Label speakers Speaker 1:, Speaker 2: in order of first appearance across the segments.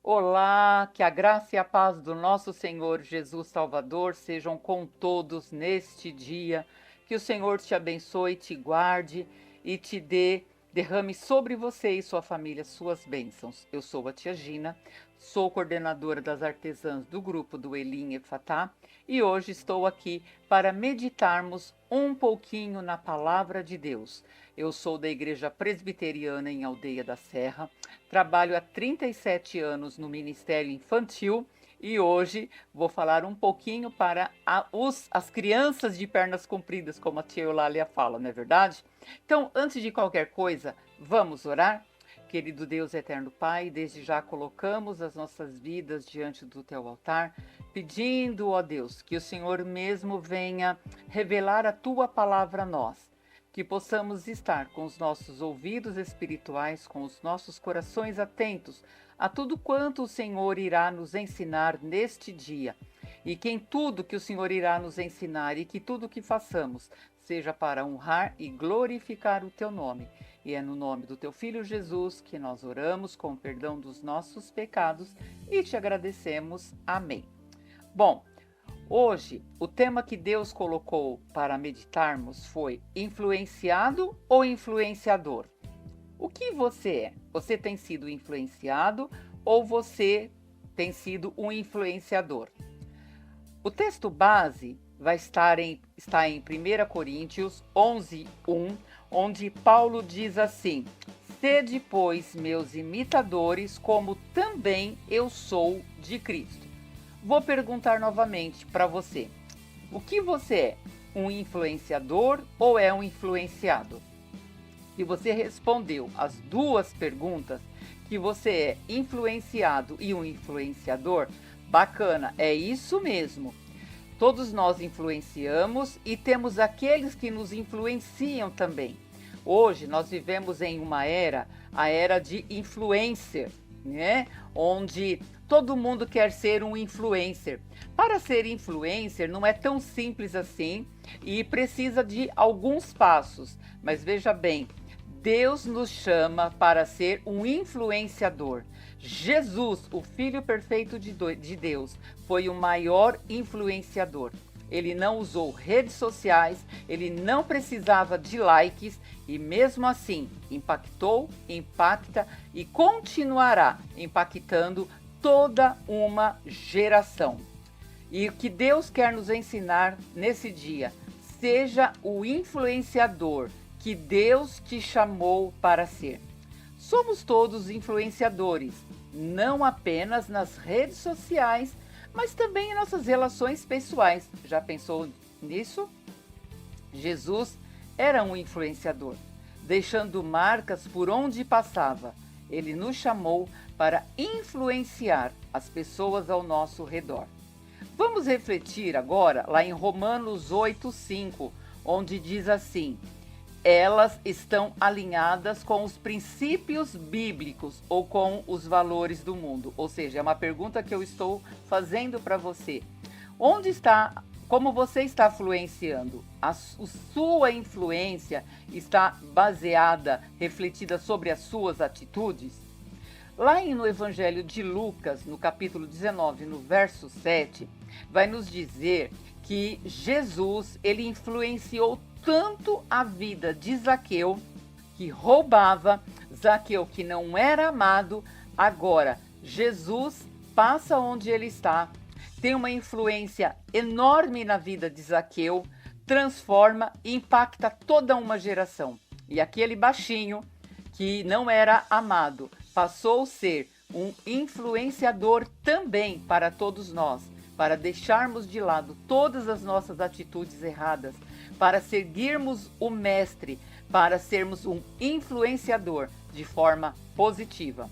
Speaker 1: Olá, que a graça e a paz do nosso Senhor Jesus Salvador sejam com todos neste dia. Que o Senhor te abençoe, te guarde e derrame sobre você e sua família suas bênçãos. Eu sou a tia Gina, sou coordenadora das artesãs do grupo do Elim Efatá e hoje estou aqui para meditarmos um pouquinho na palavra de Deus. Eu sou da Igreja Presbiteriana em Aldeia da Serra, trabalho há 37 anos no Ministério Infantil e hoje vou falar um pouquinho para as crianças de pernas compridas, como a tia Eulália fala, não é verdade? Então, antes de qualquer coisa, vamos orar? Querido Deus eterno Pai, desde já colocamos as nossas vidas diante do teu altar, pedindo, ó Deus, que o Senhor mesmo venha revelar a tua palavra a nós, que possamos estar com os nossos ouvidos espirituais, com os nossos corações atentos a tudo quanto o Senhor irá nos ensinar neste dia. E que em tudo que o Senhor irá nos ensinar e que tudo que façamos seja para honrar e glorificar o teu nome. E é no nome do teu Filho Jesus que nós oramos com o perdão dos nossos pecados e te agradecemos. Amém. Bom, hoje o tema que Deus colocou para meditarmos foi influenciado ou influenciador? O que você é? Você tem sido influenciado ou você tem sido um influenciador? O texto base está em 1 Coríntios 11:1, onde Paulo diz assim: Sede, pois, meus imitadores, como também eu sou de Cristo. Vou perguntar novamente para você: o que você é? Um influenciador ou é um influenciado? Se você respondeu as duas perguntas, que você é influenciado e um influenciador, bacana, é isso mesmo. Todos nós influenciamos e temos aqueles que nos influenciam também. Hoje nós vivemos em uma era, a era de influencer, né? Onde todo mundo quer ser um influencer. Para ser influencer não é tão simples assim e precisa de alguns passos. Mas veja bem, Deus nos chama para ser um influenciador. Jesus, o Filho perfeito de Deus, foi o maior influenciador. Ele não usou redes sociais, ele não precisava de likes e mesmo assim impactou, impacta e continuará impactando toda uma geração. E o que Deus quer nos ensinar nesse dia? Seja o influenciador que Deus te chamou para ser. Somos todos influenciadores, não apenas nas redes sociais, mas também em nossas relações pessoais. Já pensou nisso? Jesus era um influenciador, deixando marcas por onde passava. Ele nos chamou para influenciar as pessoas ao nosso redor. Vamos refletir agora lá em Romanos 8:5, onde diz assim: elas estão alinhadas com os princípios bíblicos ou com os valores do mundo? Ou seja, é uma pergunta que eu estou fazendo para você. Onde está, como você está influenciando? A sua influência está baseada, refletida sobre as suas atitudes? Lá no Evangelho de Lucas, no capítulo 19, no verso 7, vai nos dizer que Jesus, ele influenciou tanto a vida de Zaqueu, que roubava, Zaqueu que não era amado, agora Jesus passa onde ele está, tem uma influência enorme na vida de Zaqueu, transforma e impacta toda uma geração. E aquele baixinho que não era amado passou a ser um influenciador também para todos nós, para deixarmos de lado todas as nossas atitudes erradas, para seguirmos o Mestre, para sermos um influenciador de forma positiva.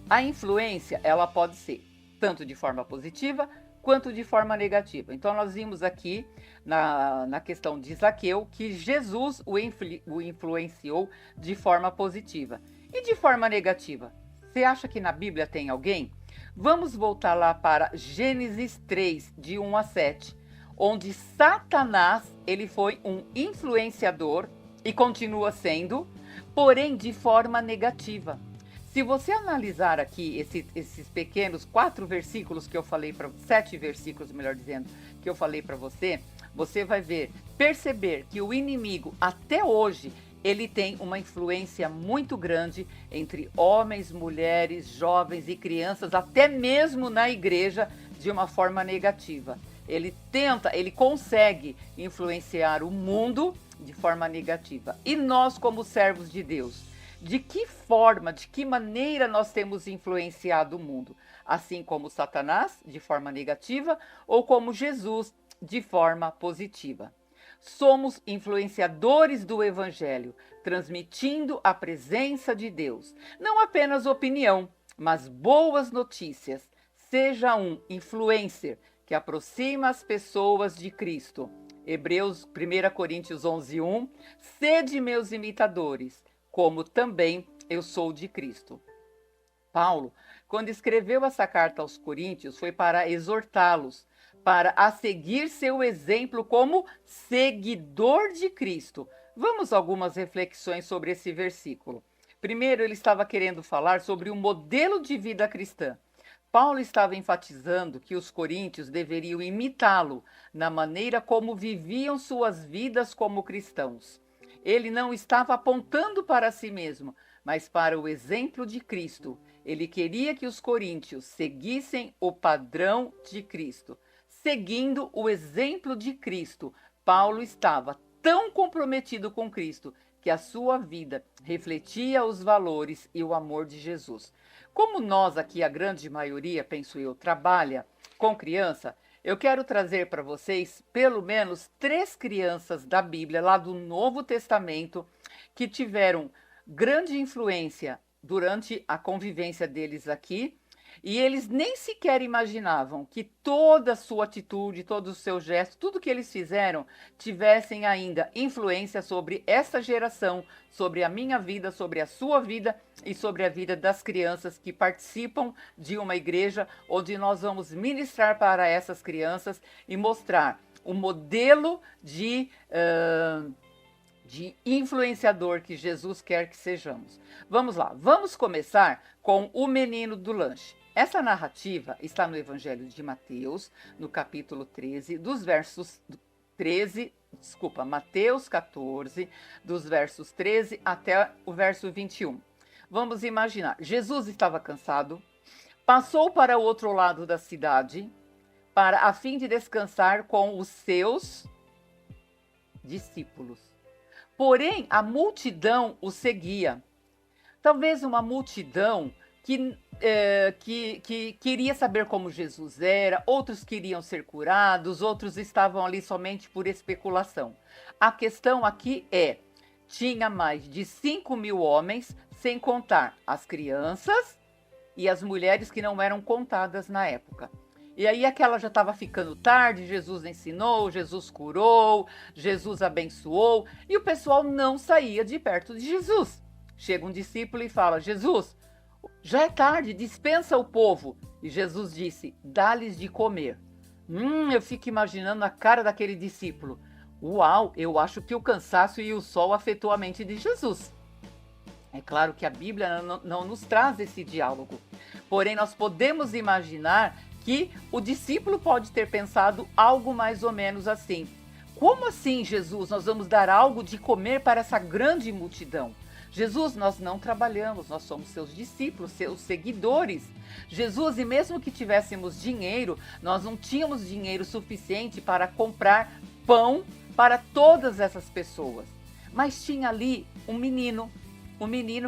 Speaker 1: A influência, ela pode ser tanto de forma positiva quanto de forma negativa. Então, nós vimos aqui na questão de Zaqueu que Jesus o influenciou de forma positiva. E de forma negativa? Você acha que na Bíblia tem alguém? Vamos voltar lá para Gênesis 3, de 1 a 7, onde Satanás, ele foi um influenciador e continua sendo, porém de forma negativa. Se você analisar aqui esses pequenos 4 versículos que eu falei 7 versículos, melhor dizendo, que eu falei para você, você vai perceber que o inimigo até hoje ele tem uma influência muito grande entre homens, mulheres, jovens e crianças, até mesmo na igreja, de uma forma negativa. Ele consegue influenciar o mundo de forma negativa. E nós, como servos de Deus, de que forma, de que maneira nós temos influenciado o mundo? Assim como Satanás, de forma negativa, ou como Jesus, de forma positiva. Somos influenciadores do Evangelho, transmitindo a presença de Deus. Não apenas opinião, mas boas notícias. Seja um influencer que aproxima as pessoas de Cristo. Hebreus 1 Coríntios 11:1. Sede meus imitadores, como também eu sou de Cristo. Paulo, quando escreveu essa carta aos Coríntios, foi para exortá-los, para a seguir seu exemplo como seguidor de Cristo. Vamos a algumas reflexões sobre esse versículo. Primeiro, ele estava querendo falar sobre o modelo de vida cristã. Paulo estava enfatizando que os coríntios deveriam imitá-lo na maneira como viviam suas vidas como cristãos. Ele não estava apontando para si mesmo, mas para o exemplo de Cristo. Ele queria que os coríntios seguissem o padrão de Cristo. Seguindo o exemplo de Cristo, Paulo estava tão comprometido com Cristo que a sua vida refletia os valores e o amor de Jesus. Como nós aqui, a grande maioria, penso eu, trabalha com criança, eu quero trazer para vocês pelo menos 3 crianças da Bíblia, lá do Novo Testamento, que tiveram grande influência durante a convivência deles aqui, e eles nem sequer imaginavam que toda a sua atitude, todo o seu gesto, tudo que eles fizeram, tivessem ainda influência sobre essa geração, sobre a minha vida, sobre a sua vida e sobre a vida das crianças que participam de uma igreja onde nós vamos ministrar para essas crianças e mostrar o modelo de influenciador que Jesus quer que sejamos. Vamos lá, vamos começar com o menino do lanche. Essa narrativa está no Evangelho de Mateus, no capítulo 13, Mateus 14, dos versos 13 até o verso 21. Vamos imaginar, Jesus estava cansado, passou para o outro lado da cidade, a fim de descansar com os seus discípulos. Porém, a multidão o seguia. Talvez uma multidão que queria saber como Jesus era, outros queriam ser curados, outros estavam ali somente por especulação. A questão aqui tinha mais de 5.000 homens, sem contar as crianças e as mulheres que não eram contadas na época. E aí aquela já estava ficando tarde, Jesus ensinou, Jesus curou, Jesus abençoou, e o pessoal não saía de perto de Jesus. Chega um discípulo e fala: Jesus, já é tarde, dispensa o povo. E Jesus disse: dá-lhes de comer. Eu fico imaginando a cara daquele discípulo. Uau, eu acho que o cansaço e o sol afetou a mente de Jesus. É claro que a Bíblia não nos traz esse diálogo. Porém, nós podemos imaginar que o discípulo pode ter pensado algo mais ou menos assim. Como assim, Jesus, nós vamos dar algo de comer para essa grande multidão? Jesus, nós não trabalhamos, nós somos seus discípulos, seus seguidores. Jesus, e mesmo que tivéssemos dinheiro, nós não tínhamos dinheiro suficiente para comprar pão para todas essas pessoas. Mas tinha ali um menino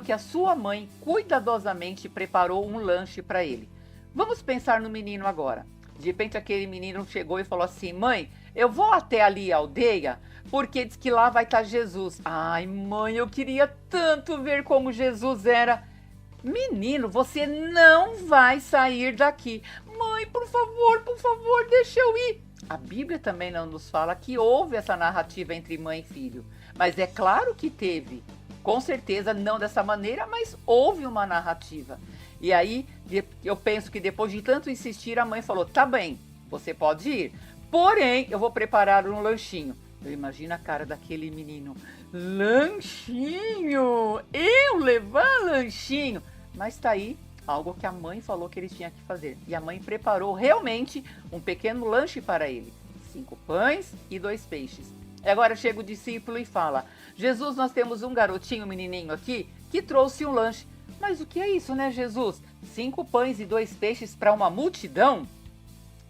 Speaker 1: que a sua mãe cuidadosamente preparou um lanche para ele. Vamos pensar no menino agora. De repente aquele menino chegou e falou assim: mãe, eu vou até ali a aldeia, porque diz que lá vai estar Jesus. Ai, mãe, eu queria tanto ver como Jesus era. Menino, você não vai sair daqui. Mãe, por favor, deixa eu ir. A Bíblia também não nos fala que houve essa narrativa entre mãe e filho. Mas é claro que teve. Com certeza não dessa maneira, mas houve uma narrativa. E aí, eu penso que depois de tanto insistir, a mãe falou: tá bem, você pode ir. Porém, eu vou preparar um lanchinho. Eu imagino a cara daquele menino. Lanchinho? Eu levar lanchinho? Mas está aí algo que a mãe falou que ele tinha que fazer. E a mãe preparou realmente um pequeno lanche para ele. 5 pães e 2 peixes. E agora chega o discípulo e fala: Jesus, nós temos um garotinho, um menininho aqui, que trouxe um lanche. Mas o que é isso, né, Jesus? 5 pães e 2 peixes para uma multidão?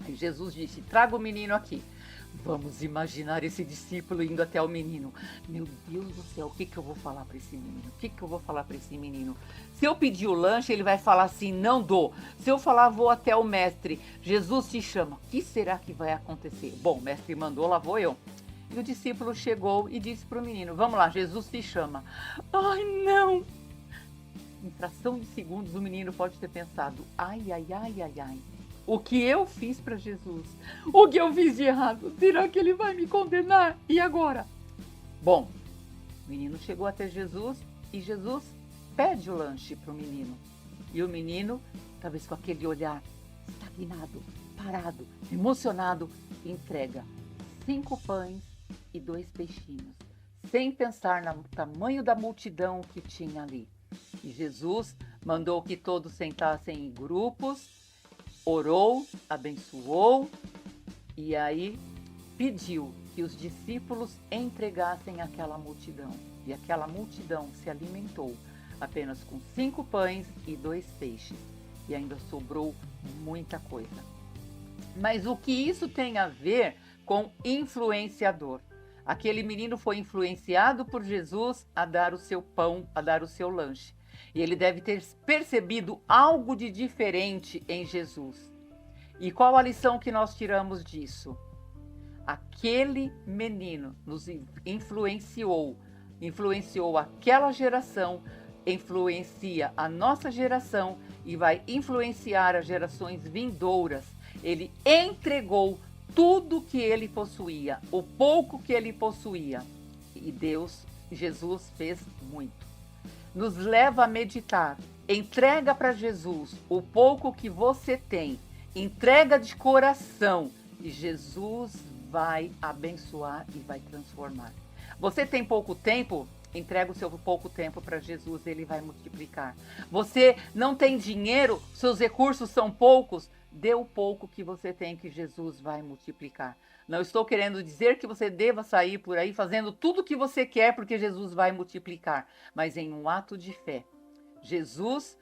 Speaker 1: Aí Jesus disse: traga o menino aqui. Vamos imaginar esse discípulo indo até o menino. Meu Deus do céu, o que eu vou falar para esse menino? O que eu vou falar para esse menino? Se eu pedir o lanche, ele vai falar assim: não dou. Se eu falar, vou até o mestre. Jesus te chama. O que será que vai acontecer? Bom, o mestre mandou, lá vou eu. E o discípulo chegou e disse para o menino: vamos lá, Jesus te chama. Ai, não! Em fração de segundos, o menino pode ter pensado: ai, ai, ai, ai, ai. O que eu fiz para Jesus? O que eu fiz de errado? Será que ele vai me condenar? E agora? Bom, o menino chegou até Jesus e Jesus pede o lanche para o menino. E o menino, talvez com aquele olhar estagnado, parado, emocionado, entrega 5 pães e 2 peixinhos, sem pensar no tamanho da multidão que tinha ali. E Jesus mandou que todos sentassem em grupos, orou, abençoou e aí pediu que os discípulos entregassem aquela multidão. E aquela multidão se alimentou apenas com 5 pães e 2 peixes. E ainda sobrou muita coisa. Mas o que isso tem a ver com influenciador? Aquele menino foi influenciado por Jesus a dar o seu pão, a dar o seu lanche. E ele deve ter percebido algo de diferente em Jesus. E qual a lição que nós tiramos disso? Aquele menino nos influenciou aquela geração, influencia a nossa geração e vai influenciar as gerações vindouras. Ele entregou tudo que ele possuía, o pouco que ele possuía. E Jesus fez muito. Nos leva a meditar. Entrega para Jesus o pouco que você tem. Entrega de coração. E Jesus vai abençoar e vai transformar. Você tem pouco tempo? Entrega o seu pouco tempo para Jesus, ele vai multiplicar. Você não tem dinheiro, seus recursos são poucos? Dê o pouco que você tem que Jesus vai multiplicar. Não estou querendo dizer que você deva sair por aí fazendo tudo o que você quer porque Jesus vai multiplicar, mas em um ato de fé. Jesus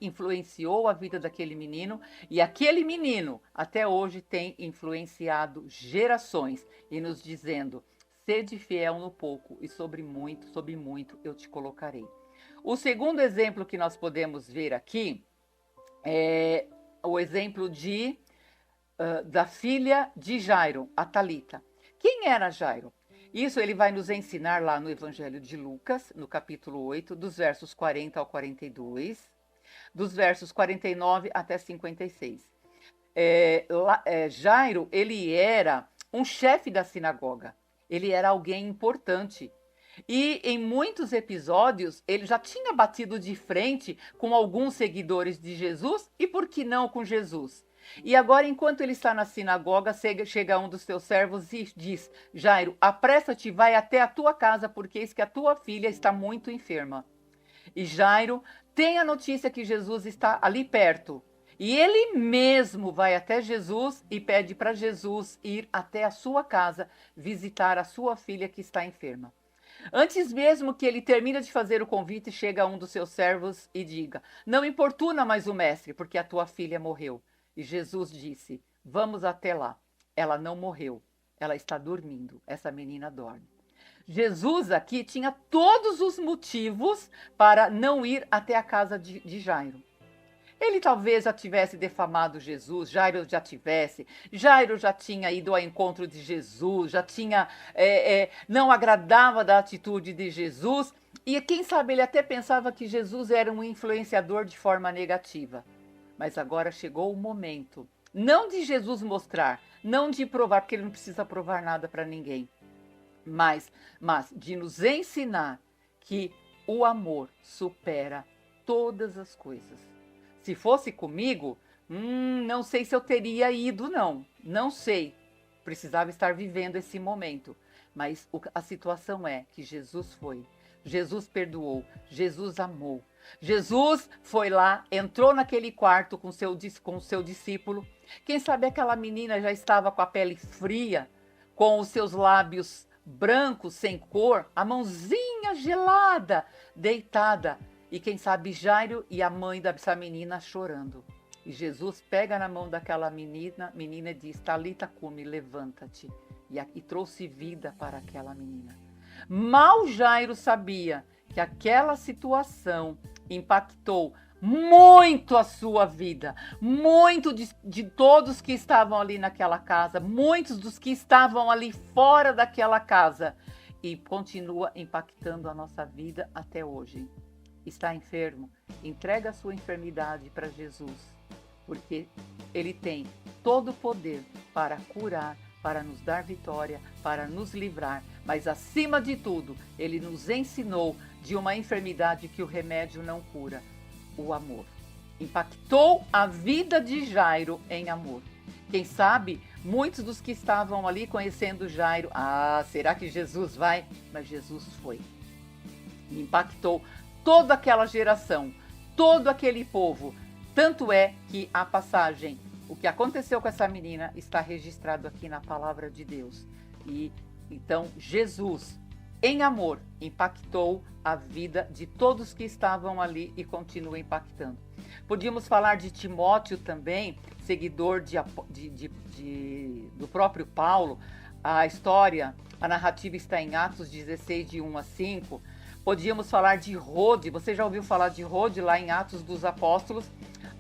Speaker 1: influenciou a vida daquele menino e aquele menino até hoje tem influenciado gerações e nos dizendo: sede fiel no pouco e sobre muito eu te colocarei. O segundo exemplo que nós podemos ver aqui é o exemplo da filha de Jairo, a Talita. Quem era Jairo? Isso ele vai nos ensinar lá no Evangelho de Lucas, no capítulo 8, dos versos 40 ao 42, dos versos 49 até 56. Jairo, ele era um chefe da sinagoga. Ele era alguém importante. E em muitos episódios, ele já tinha batido de frente com alguns seguidores de Jesus e, por que não, com Jesus. E agora, enquanto ele está na sinagoga, chega um dos seus servos e diz: Jairo, apressa-te, vai até a tua casa, porque eis que a tua filha está muito enferma. E Jairo tem a notícia que Jesus está ali perto. E ele mesmo vai até Jesus e pede para Jesus ir até a sua casa visitar a sua filha que está enferma. Antes mesmo que ele termine de fazer o convite, chega um dos seus servos e diga: não importuna mais o mestre, porque a tua filha morreu. E Jesus disse: vamos até lá. Ela não morreu, ela está dormindo. Essa menina dorme. Jesus aqui tinha todos os motivos para não ir até a casa de Jairo. Ele talvez já tivesse defamado Jesus, Jairo já tinha ido ao encontro de Jesus, já tinha, não agradava da atitude de Jesus, e quem sabe ele até pensava que Jesus era um influenciador de forma negativa. Mas agora chegou o momento, não de Jesus mostrar, não de provar, porque ele não precisa provar nada para ninguém, mas de nos ensinar que o amor supera todas as coisas. Se fosse comigo, não sei se eu teria ido, não sei. Precisava estar vivendo esse momento. Mas a situação é que Jesus foi, Jesus perdoou, Jesus amou. Jesus foi lá, entrou naquele quarto com o seu discípulo. Quem sabe aquela menina já estava com a pele fria, com os seus lábios brancos, sem cor, a mãozinha gelada, deitada. E quem sabe Jairo e a mãe dessa menina chorando. E Jesus pega na mão daquela menina e diz: Talita cumi, levanta-te. E trouxe vida para aquela menina. Mal Jairo sabia que aquela situação impactou muito a sua vida, muito de todos que estavam ali naquela casa, muitos dos que estavam ali fora daquela casa, e continua impactando a nossa vida até hoje. Está enfermo? Entrega a sua enfermidade para Jesus, porque Ele tem todo o poder para curar, para nos dar vitória, para nos livrar, mas acima de tudo, Ele nos ensinou de uma enfermidade que o remédio não cura: o amor. Impactou a vida de Jairo em amor. Quem sabe, muitos dos que estavam ali conhecendo Jairo, será que Jesus vai? Mas Jesus foi. Impactou toda aquela geração, todo aquele povo. Tanto é que a passagem, o que aconteceu com essa menina, está registrado aqui na palavra de Deus. E então Jesus, em amor, impactou a vida de todos que estavam ali e continua impactando. Podíamos falar de Timóteo também, seguidor do próprio Paulo. A história, a narrativa está em Atos 16, de 1 a 5. Podíamos falar de Rode. Você já ouviu falar de Rode lá em Atos dos Apóstolos?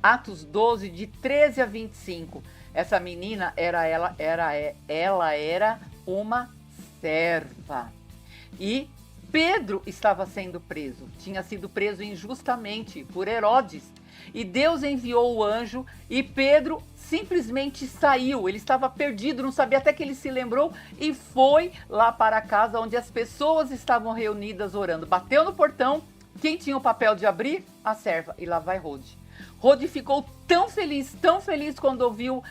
Speaker 1: Atos 12, de 13 a 25. Essa menina ela era uma serva. E Pedro estava sendo preso. Tinha sido preso injustamente por Herodes. E Deus enviou o anjo e Pedro simplesmente saiu. Ele estava perdido, não sabia, até que ele se lembrou e foi lá para a casa onde as pessoas estavam reunidas orando. Bateu no portão. Quem tinha o papel de abrir? A serva. E lá vai Rode. Rode ficou tão feliz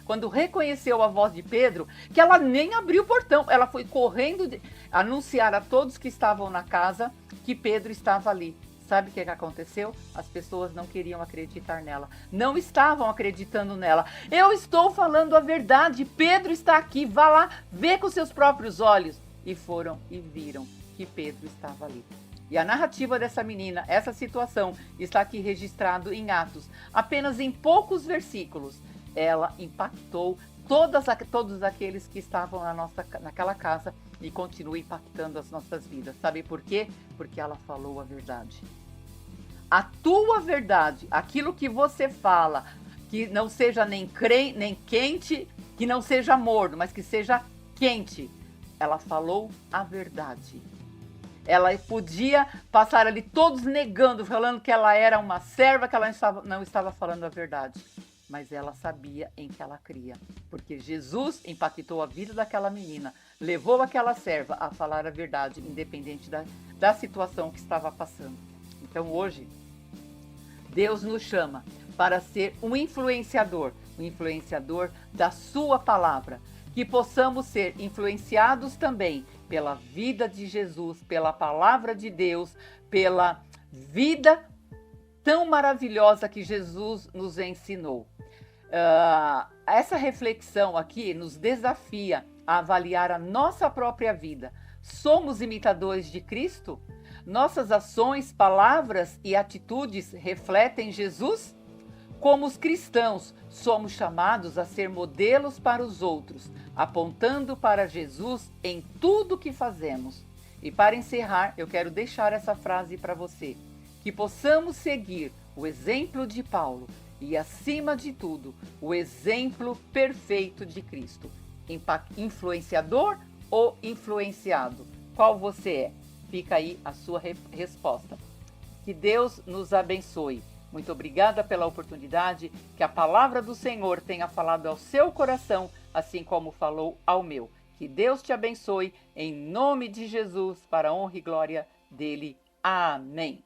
Speaker 1: quando reconheceu a voz de Pedro, que ela nem abriu o portão. Ela foi correndo anunciar a todos que estavam na casa que Pedro estava ali. Sabe o que aconteceu? As pessoas não queriam acreditar nela. Não estavam acreditando nela. Eu estou falando a verdade. Pedro está aqui. Vá lá, vê com seus próprios olhos. E foram e viram que Pedro estava ali. E a narrativa dessa menina, essa situação, está aqui registrado em Atos. Apenas em poucos versículos, ela impactou todos aqueles que estavam naquela casa e continua impactando as nossas vidas. Sabe por quê? Porque ela falou a verdade. A tua verdade, aquilo que você fala, que não seja nem quente, que não seja morno, mas que seja quente. Ela falou a verdade. Ela podia passar ali todos negando, falando que ela era uma serva, que ela não estava falando a verdade. Mas ela sabia em que ela cria. Porque Jesus impactou a vida daquela menina, levou aquela serva a falar a verdade, independente da situação que estava passando. Então hoje, Deus nos chama para ser um influenciador da sua palavra. Que possamos ser influenciados também pela vida de Jesus, pela palavra de Deus, pela vida tão maravilhosa que Jesus nos ensinou. Essa reflexão aqui nos desafia a avaliar a nossa própria vida. Somos imitadores de Cristo? Nossas ações, palavras e atitudes refletem Jesus? Como os cristãos, somos chamados a ser modelos para os outros, apontando para Jesus em tudo que fazemos. E para encerrar, eu quero deixar essa frase para você. Que possamos seguir o exemplo de Paulo e, acima de tudo, o exemplo perfeito de Cristo. Influenciador ou influenciado? Qual você é? Fica aí a sua resposta. Que Deus nos abençoe. Muito obrigada pela oportunidade, que a palavra do Senhor tenha falado ao seu coração, assim como falou ao meu. Que Deus te abençoe, em nome de Jesus, para a honra e glória dele. Amém.